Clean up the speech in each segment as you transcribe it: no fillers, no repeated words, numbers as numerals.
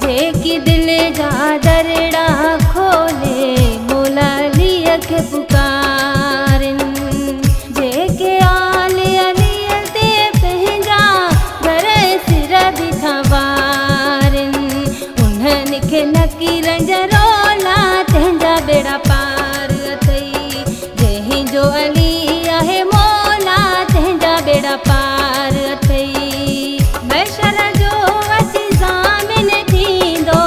जेकी दिल जा दरड़ा खोले मौला अलीअ खे पुकारन। जेके आल अलीअ ते पंहिंजा घर सिर बीठा वारन। उन्हनि खे नकीरनि जा रोला तंहिंजा बेड़ा पार अथई। जंहिंजो अली आहे मौला तंहिंजा बेड़ा पार अथई। बशर जो अची ज़ामिन थींदो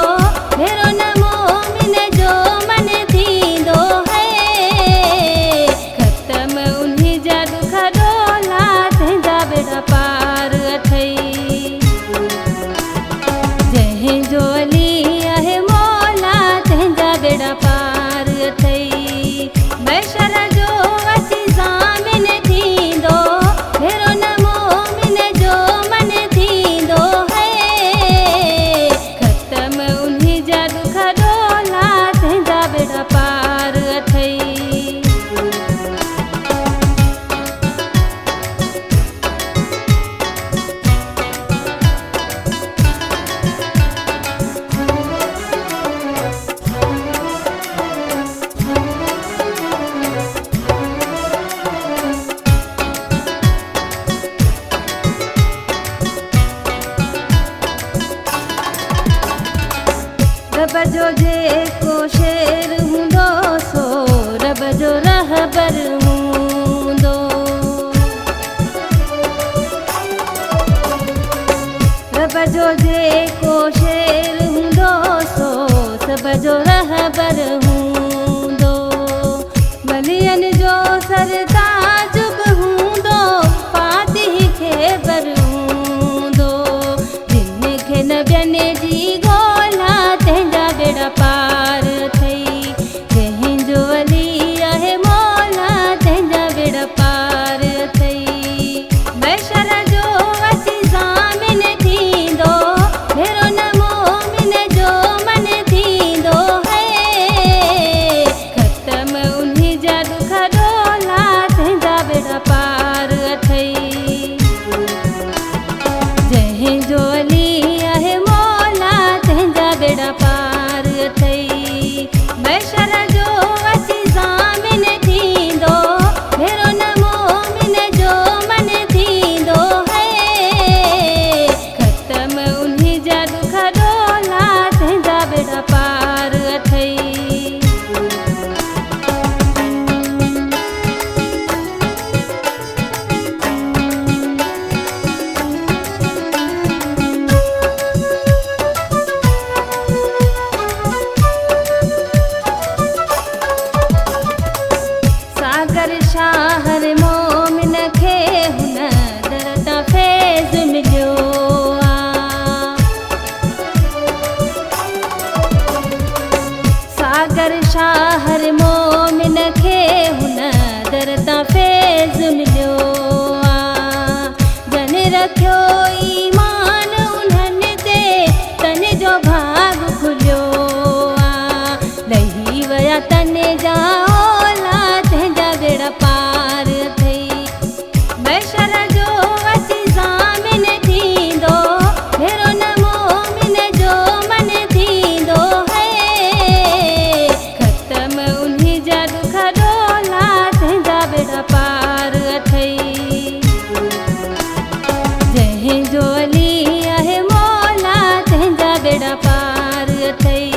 भेरो न मोमिन जो मन थींदो है। ख़त्म उन्हीं जा दुख डोला तंहिंजा बेड़ा पार अथई। जंहिंजो अली आहे मौला तंहिंजा बेड़ा पार अथई। बशर जो अची ज़ामिन थींदो भेरो न मोमिन जो मन थींदो है। ख़त्म उन्हीं जा दुख डोला तंहिंजा बेड़ा पार अथई। रब जो जेको शेर हूंदो सो रब जो रहबर हूंदो। रब जो जेको शेर हूंदो सो सब जो रहबर हूंदो। वलियन जो सरताज बि हूंदो फातिह खे बर हूंदो। जिन खे नबियनि जी ॻोल्हा तंहिंजा बेड़ा पार अथई। जंहिंजो अली आहे मौला तंहिंजा बेड़ा पार अथई। बशर जो अची ज़ामिन थींदो भेरो न मोमिन जो मन थींदो है। ख़त्म उन्हीं जा दुख डोला तंहिंजा बेड़ा पार अथई। जंहिंजो अली आहे मौला तंहिंजा बेड़ा पार अथई। बशर जो अची ज़ामिन थींदो भेरो न मोमिन जो मन थींदो है। ख़त्म उन्हीं जा दुख डोला तंहिंजा बेड़ा पार अथई। सागर शाहर मोमिन खे हुन दर तां फैज़ मिलियो आ। सागर शाहर मोमिन खे हुन दर तां फैज़ मिलियो आ। जन रखियो ईमान उन्हनि ते तन जो भाग खुलियो आ। लही विया तन जा तंहिंजा बेड़ा पार अथई। बशर जो अची ज़ामिन थींदो भेरो न मोमिन जो मन थींदो है। ख़त्म उन्हीं जा दुख डोला तंहिंजा बेड़ा पार अथई। जंहिंजो अली आहे मौला तंहिंजा बेड़ा पार अथई।